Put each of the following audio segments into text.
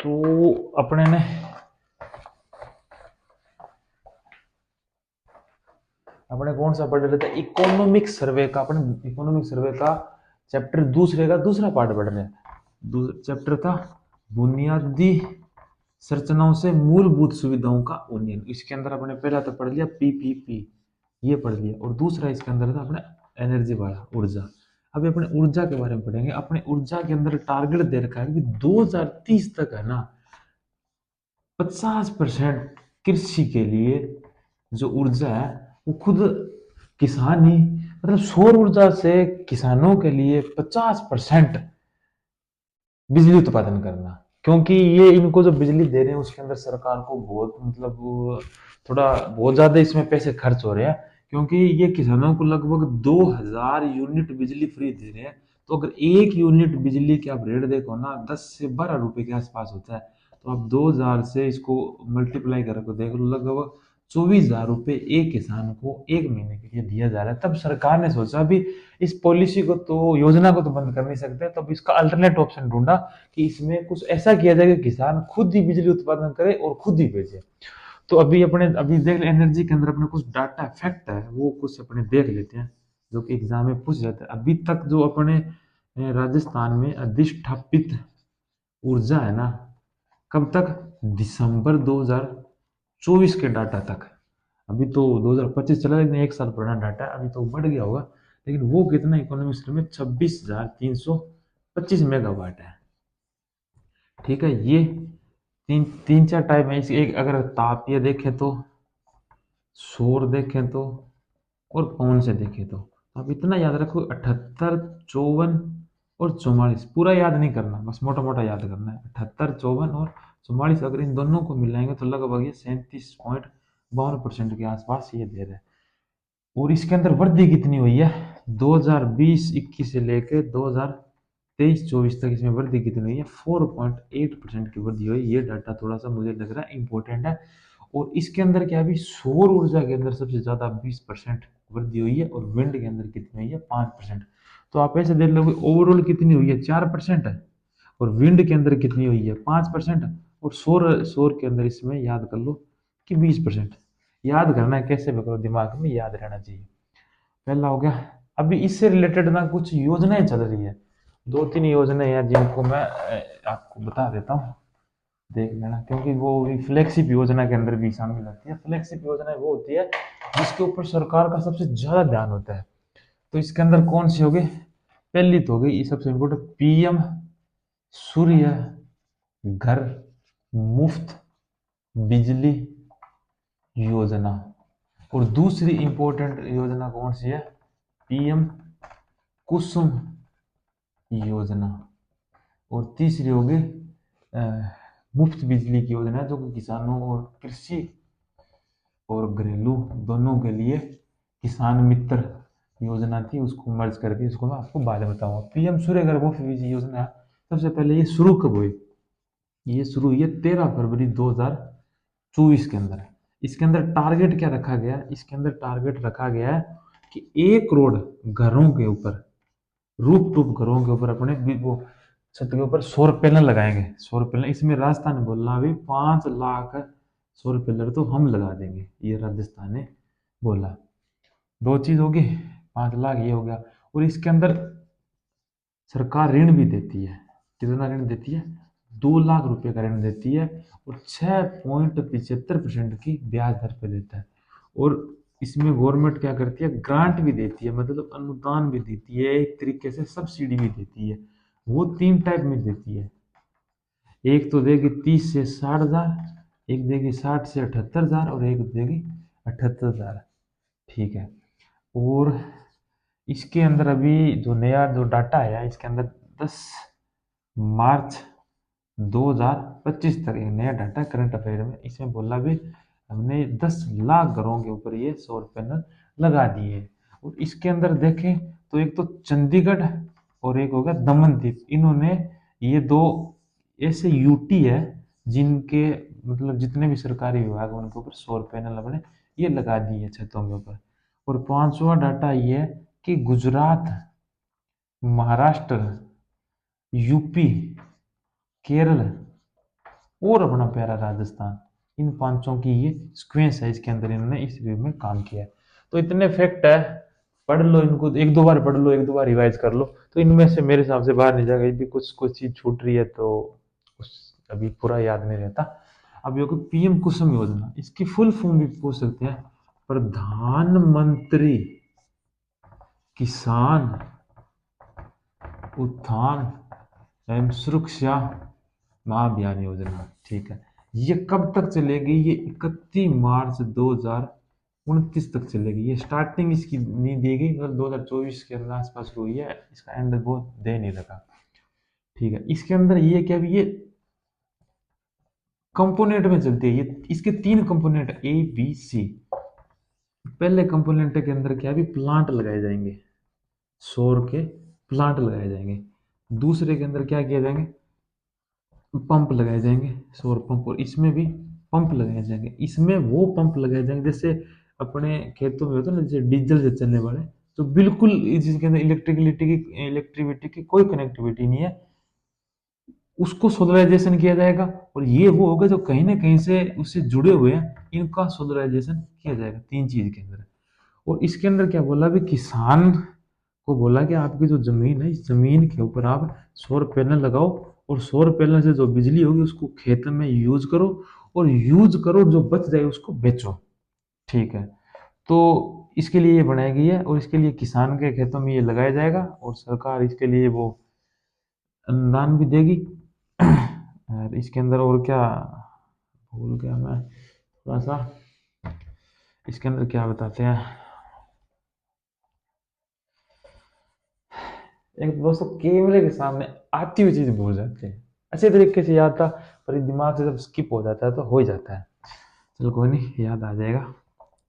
तो अपने ने अपने कौन सा पढ़ रहे थे, इकोनॉमिक सर्वे का। अपने इकोनॉमिक सर्वे का चैप्टर दूसरे का दूसरा पार्ट पढ़ रहे हैं। चैप्टर था बुनियादी संरचनाओं से मूलभूत सुविधाओं का उन्नयन। इसके अंदर अपने पहला तो पढ़ लिया पीपीपी, ये पढ़ लिया, और दूसरा इसके अंदर था अपने एनर्जी वाला, ऊर्जा। अभी अपने ऊर्जा के बारे में पढ़ेंगे। अपने ऊर्जा के अंदर टारगेट दे रखा है कि 2030 तक है ना 50% कृषि के लिए जो ऊर्जा है वो खुद किसान ही, मतलब सौर ऊर्जा से किसानों के लिए 50% बिजली उत्पादन करना। क्योंकि ये इनको जो बिजली दे रहे हैं उसके अंदर सरकार को बहुत, मतलब थोड़ा बहुत ज्यादा इसमें पैसे खर्च हो रहे हैं। क्योंकि ये किसानों को लगभग 2000 यूनिट बिजली फ्री दे रहे हैं। तो अगर एक यूनिट बिजली के आप रेट देखो ना, 10 से 12 रुपए के आसपास होता है। तो आप 2000 से इसको मल्टीप्लाई करके देख लो, लगभग 24,000 रुपये एक किसान को एक महीने के लिए दिया जा रहा है। तब सरकार ने सोचा भी इस पॉलिसी को तो, योजना को तो बंद कर नहीं सकते, तब इसका अल्टरनेट ऑप्शन ढूंढा कि इसमें कुछ ऐसा किया जाए कि किसान खुद ही बिजली उत्पादन करे और खुद ही बेचे। तो अभी देख एनर्जी के अंदर अपने कुछ डाटा फैक्ट है, वो कुछ अपने देख लेते हैं जो कि एग्जाम में पूछ जाते हैं। अभी तक जो अपने राजस्थान में अधिष्ठापित ऊर्जा है ना, कब तक, दिसंबर 2024 के डाटा तक। अभी तो 2025 चला, लेकिन एक साल पुराना डाटा है, अभी तो बढ़ गया होगा। लेकिन वो कितना इकोनॉमिक सर्वे में 26,325 मेगावाट है। ठीक है, ये तीन तीन चार टाइप है इसके। एक अगर तापीय देखें तो, सौर देखें तो, और पवन से देखें तो आप इतना याद रखो, 78, 54 और 44। पूरा याद नहीं करना, बस मोटा मोटा याद करना है। 78, 54 और 44, अगर इन दोनों को मिलाएंगे तो लगभग ये 37.52% के आसपास ये दे रहा है। और इसके अंदर वृद्धि कितनी हुई है 2020-21 से लेकर 2023-24 तक, इसमें वृद्धि कितनी हुई है 4.8% की वृद्धि हुई। ये डाटा थोड़ा सा मुझे लग रहा है इंपॉर्टेंट है। और इसके अंदर क्या, अभी सौर ऊर्जा के अंदर सबसे ज्यादा 20% वृद्धि हुई है, और विंड के अंदर कितनी हुई है 5%। तो आप ऐसे देख लो ओवरऑल कितनी हुई है 4% है, और विंड के अंदर कितनी हुई है 5%, और सौर सौर के अंदर इसमें याद कर लो कि 20%। याद करना है, कैसे भी करो दिमाग में याद रहना चाहिए। पहला हो गया। अभी इससे रिलेटेड ना कुछ योजनाएं चल रही है, दो तीन योजनाएं हैं जिनको मैं आपको बता देता हूँ, देख लेना। क्योंकि वो भी फ्लैगशिप योजना के अंदर भी शामिल होती है। फ्लैगशिप योजना वो होती है जिसके ऊपर सरकार का सबसे ज्यादा ध्यान होता है। तो इसके अंदर कौन सी होगी, पहली तो होगी ये सबसे इम्पोर्टेंट, पीएम सूर्य घर मुफ्त बिजली योजना। और दूसरी इंपॉर्टेंट योजना कौन सी है, पीएम कुसुम योजना। और तीसरी होगी मुफ्त बिजली की योजना, जो कि किसानों और कृषि और घरेलू दोनों के लिए किसान मित्र योजना थी, उसको मर्ज करके इसको मैं आपको बाद में बताऊंगा। पीएम सूर्य घर मुफ्त बिजली योजना सबसे पहले ये शुरू कब हुई, ये शुरू हुई है 13 फरवरी 2024 के अंदर। इसके अंदर टारगेट क्या रखा गया, इसके अंदर टारगेट रखा गया है कि 1 करोड़ घरों के ऊपर, रूप टूप घरों के ऊपर अपने वो छत के ऊपर सौर पैनल लगाएंगे। सौर पैनल, इसमें राजस्थान ने बोला अभी 5 लाख सौर पैनल तो हम लगा देंगे, ये राजस्थान ने बोला। दो चीज होगी, 5 लाख ये हो गया। और इसके अंदर सरकार ऋण भी देती है। कितना ऋण देती है, 2 लाख रुपए का ऋण देती है, और 6.75% की ब्याज दर पे देता है। और इसमें गवर्नमेंट क्या करती है, ग्रांट भी देती है, मतलब अनुदान भी देती है, एक तरीके से सब्सिडी भी देती है। वो 3 टाइप में देती है, एक तो देगी 30 से 60 हजार, एक देगी 60 से 78 हजार, और एक देगी 78 हजार। ठीक है। और इसके अंदर अभी जो नया जो डाटा है, इसके अंदर 10 मार्च 2025 तक एक नया डाटा करंट अफेयर में, इसमें बोला भी हमने 10 लाख घरों के ऊपर ये सौर पैनल लगा दिए। और इसके अंदर देखें तो एक तो चंडीगढ़ और एक हो गया दमनदीप, इन्होंने ये दो ऐसे यूटी है जिनके, मतलब जितने भी सरकारी विभाग हैं उनके ऊपर सौर पैनल अपने ये लगा दिए छतों के ऊपर। और पांचवा डाटा ये है कि गुजरात, महाराष्ट्र, यूपी, केरल और अपना प्यारा राजस्थान, इन पांचों की ये स्क्वेंस है, इसके अंदर इन्होंने इस वे में काम किया है। तो इतने फैक्ट है, पढ़ लो इनको, एक दो बार पढ़ लो, एक दो बार रिवाइज कर लो, तो इनमें से मेरे हिसाब से बाहर नहीं जाएगा। यदि कुछ कुछ चीज छूट रही है तो उस अभी पूरा याद नहीं रहता। अब ये पीएम कुसुम योजना, इसकी फुल फॉर्म भी पूछ सकते हैं, प्रधानमंत्री किसान उत्थान एवं सुरक्षा महाअभियान योजना। ठीक है, ये कब तक चलेगी? ये 31 मार्च 2029 तक चलेगी। ये स्टार्टिंग इसकी नहीं दी गई, मतलब 2024 के आसपास शुरू हुई है, इसका एंड वो दे नहीं रखा। ठीक है, इसके अंदर ये क्या भी, ये कंपोनेंट में चलती है। ये इसके 3 कंपोनेंट A B C। पहले कंपोनेंट के अंदर क्या भी प्लांट लगाए जाएंगे, सौर के प्लांट लगाए जाएंगे। दूसरे के अंदर क्या किया जाएंगे, पंप लगाए जाएंगे, सौर पंप। और इसमें भी पंप लगाए जाएंगे। इसमें वो पंप लगाए जाएंगे जैसे अपने खेतों में होता है ना, जैसे डीजल से चलने वाले, तो बिल्कुल जिसके अंदर इलेक्ट्रिविटी की कोई कनेक्टिविटी नहीं है, उसको सोलराइजेशन किया जाएगा। और ये वो होगा जो कहीं ना कहीं से उससे जुड़े हुए हैं, इनका सोलराइजेशन किया जाएगा, 3 चीज के अंदर। और इसके अंदर क्या बोला भी, किसान को बोला कि आपकी जो जमीन है, इस जमीन के ऊपर आप सौर पैनल लगाओ, और सौर पैनल से जो बिजली होगी उसको खेत में यूज करो, और यूज करो, जो बच जाए उसको बेचो। ठीक है, तो इसके लिए ये बनाई गई है, और इसके लिए किसान के खेतों में ये लगाया जाएगा, और सरकार इसके लिए वो अनुदान भी देगी। और इसके अंदर और क्या भूल गया मैं थोड़ा सा, इसके अंदर क्या बताते हैं, एक दोस्तों कैमरे के सामने आती हुई चीज भूल जाते हैं, अच्छे तरीके से याद था, पर ये दिमाग से जब स्किप हो जाता है तो हो ही जाता है। चलो कोई नहीं, याद आ जाएगा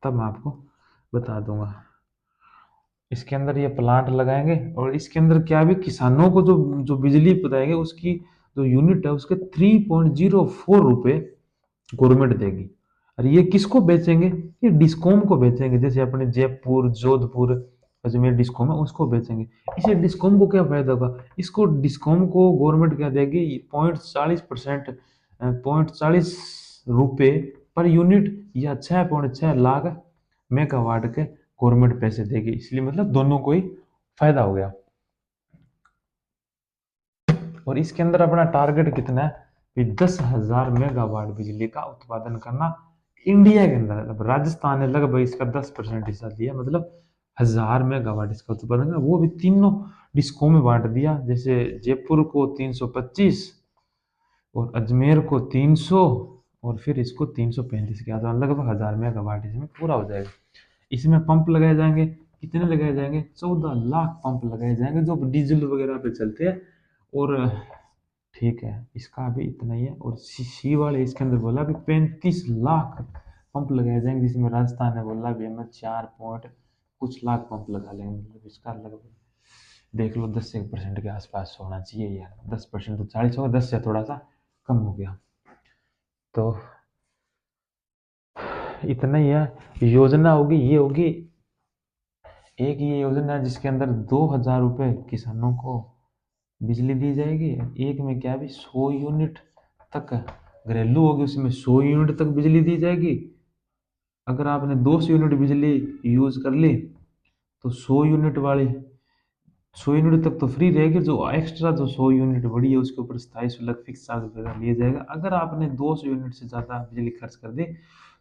तब मैं आपको बता दूंगा। इसके अंदर ये प्लांट लगाएंगे, और इसके अंदर क्या भी किसानों को जो जो बिजली बताएंगे, उसकी जो यूनिट है उसके 3.04 रुपये गवर्नमेंट देगी। और ये किसको बेचेंगे? ये डिस्कॉम को बेचेंगे, जैसे अपने जयपुर, जोधपुर, अजमेर डिस्कॉम है उसको बेचेंगे। इसे डिस्कॉम को क्या फायदा होगा? इसको डिस्कॉम को गवर्नमेंट क्या देगी, 0.40%, 0.40 रुपये पर यूनिट, या 6.6 लाख मेगावाट के गवर्नमेंट पैसे देगी। इसलिए मतलब दोनों को ही फायदा हो गया। और इसके अंदर अपना टारगेट कितना है कि 10,000 मेगावाट बिजली का उत्पादन करना इंडिया के अंदर। अब राजस्थान ने लगभग इसका 10% हिस्सा दिया, मतलब 1,000 मेगावाट इसका उत्पादन करना, वो भी तीनों डिस्कों में बांट दिया। जैसे जयपुर को 325, और अजमेर को 300, और फिर इसको 335 के आसपास, लगभग 1,000 मेगावाट इसमें पूरा हो जाएगा। इसमें पंप लगाए जाएंगे, कितने लगाए जाएंगे? 14 लाख पंप लगाए जाएंगे, जो डीजल वगैरह पे चलते हैं। और ठीक है, इसका भी इतना ही है। और सी वाले इसके अंदर बोला भी 35 लाख पंप लगाए जाएंगे, जिसमें राजस्थान ने बोला भी हमें 4 पॉइंट कुछ लाख पंप लगा लेंगे। मतलब इसका लगभग देख लो 10% के आसपास होना चाहिए यार, 10% तो 40 होगा, 10 से थोड़ा सा कम हो गया। तो इतना ही है। योजना होगी, ये होगी एक, ये योजना है जिसके अंदर 2,000 रुपये किसानों को बिजली दी जाएगी। एक में क्या भी 100 यूनिट तक घरेलू होगी, उसमें 100 यूनिट तक बिजली दी जाएगी। अगर आपने 200 यूनिट बिजली यूज कर ली तो 100 यूनिट तक तो फ्री रहेगी। जो एक्स्ट्रा जो 100 यूनिट बढ़ी है उसके ऊपर स्थायी शुल्क फिक्स चार्ज वगैरह लिया जाएगा। अगर आपने 200 यूनिट से ज़्यादा बिजली खर्च कर दी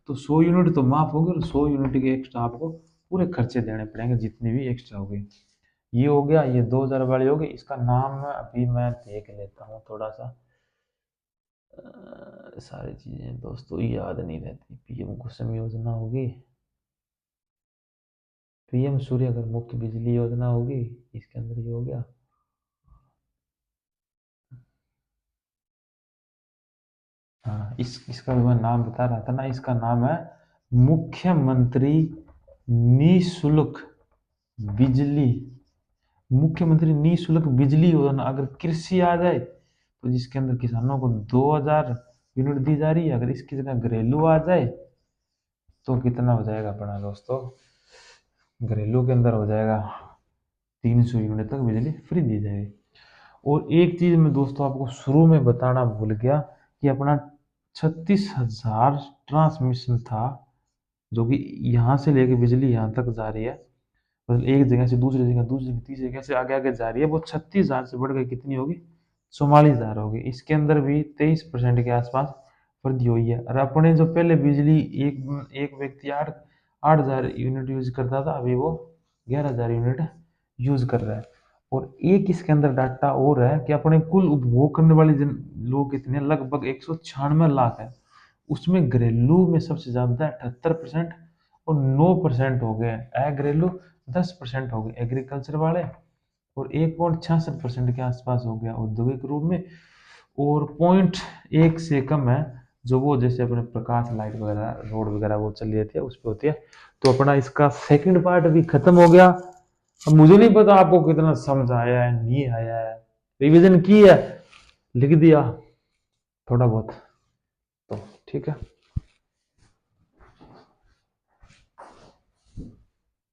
तो 100 यूनिट तो माफ होगी, और 100 यूनिट के एक्स्ट्रा आपको पूरे खर्चे देने पड़ेंगे, जितने भी एक्स्ट्रा हो गए। ये हो गया, ये 2,000 वाली हो गई। इसका नाम अभी मैं देख लेता हूँ थोड़ा सा, सारी चीज़ें दोस्तों याद नहीं रहती। पीएम कुसुम योजना होगी, पीएम सूर्य घर मुफ्त बिजली योजना होगी, इसके अंदर ये हो गया। हाँ, इसका जो मैं नाम बता रहा था ना, इसका नाम है मुख्यमंत्री निशुल्क बिजली, मुख्यमंत्री निशुल्क बिजली योजना। अगर कृषि आ जाए तो जिसके अंदर किसानों को 2,000 यूनिट दी जा रही है, अगर इसकी जगह घरेलू आ जाए तो कितना हो जाएगा अपना दोस्तों? घरेलू के अंदर हो जाएगा 300 यूनिट तक बिजली फ्री दी जाएगी। और एक चीज मैं दोस्तों आपको शुरू में बताना भूल गया कि अपना 36,000 ट्रांसमिशन था, जो कि यहाँ से लेके बिजली यहाँ तक जा रही है, मतलब एक जगह से दूसरी जगह, दूसरी जगह तीसरी जगह से आगे आगे जा रही है, वो 36,000 से बढ़ गई कितनी होगी, 44,000 होगी। इसके अंदर भी 23% के आसपास वृद्धि हुई है। और अपने जो पहले बिजली एक एक व्यक्ति 8,000 यूनिट यूज करता था, अभी वो 11,000 यूनिट यूज कर रहा है। और एक इसके अंदर डाटा और है कि अपने कुल उपभोग करने वाले लोग कितने, लगभग 196 लाख है। उसमें घरेलू में सबसे ज्यादा 78% और 9% हो गए अघरेलू, 10% हो गए एग्रीकल्चर वाले, और 1.66% के आसपास हो गया औद्योगिक रूप में, और 0.1 से कम है जो वो जैसे अपने प्रकाश लाइट वगैरह रोड वगैरह वो चल रही है उस पर होती है। तो अपना इसका सेकंड पार्ट भी खत्म हो गया। अब मुझे नहीं पता आपको कितना समझ आया है नहीं आया है, रिवीजन की है, लिख दिया थोड़ा बहुत, तो ठीक है।